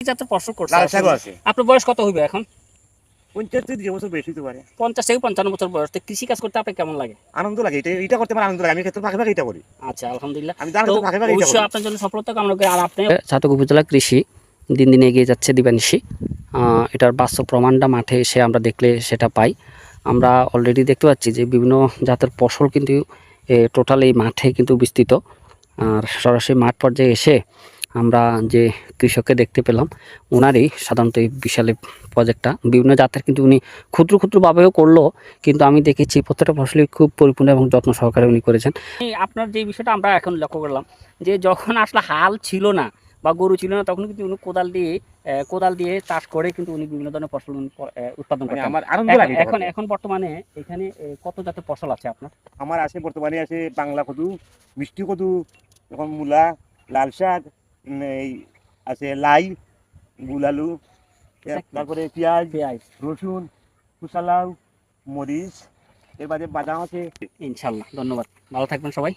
জাতের ফসল করছে লাল শাকও আছে। আপনার বয়স কত হইবে এখন? 50 বছর বেশি হতে পারে। 50 থেকে 55 বছর বয়স। তো কৃষি কাজ করতে আপনার কেমন লাগে? আনন্দ লাগে, এটা করতে আমার আনন্দ লাগে। আমি ক্ষেত্রে ফাঁকে ফাঁকে এটা করি। আচ্ছা, আলহামদুলিল্লাহ। আমি তার তো ক্ষেত্রে ফাঁকে ফাঁকে এটা অবশ্যই করি। আপনার জন্য সফলতা কামনা করি। আর আপনি ছাতক উপজেলা কৃষি দিন দিন এগিয়ে যাচ্ছে দিবানিশি। এটার বাস্তব প্রমাণটা মাঠে এসে আমরা দেখলে সেটা পাই। আমরা অলরেডি দেখতে পাচ্ছি যে বিভিন্ন জাতের ফসল কিন্তু টোটাল এই মাঠে কিন্তু বিস্তৃত। আর সরাসরি মাঠ পর্যায়ে এসে আমরা যে কৃষককে দেখতে পেলাম, ওনারই সাধারণত এই বিশাল প্রজেক্টটা বিভিন্ন জাতের কিন্তু উনি ক্ষুদ্র ক্ষুদ্রভাবেও করলো, কিন্তু আমি দেখেছি প্রত্যেকটা ফসলই খুব পরিপূর্ণ এবং যত্ন সহকারে উনি করেছেন। আপনার যে বিষয়টা আমরা এখন লক্ষ্য করলাম যে যখন আসলে হাল ছিল না বা গরু ছিল না, তখন কিন্তু উনি কোদাল দিয়ে চাষ করে কিন্তু উনি বিভিন্ন ধরনের ফসল উৎপাদন মানে করতেন। আমার আনন্দ লাগে এটা করতে। এখন বর্তমানে এখানে কত জাতের ফসল আছে আপনার? আমার আছে বর্তমানে আছে বাংলা কদু, মিষ্টি কদু, এখন মূলা, লাল শাক, এই আছে লাই, গুলালু, তারপরে পেঁয়াজ, রসুন, কুচালাউ, মরিচ, এর বাদে বাদাম আছে। ইনশাল্লাহ, ধন্যবাদ। ভালো থাকবেন সবাই।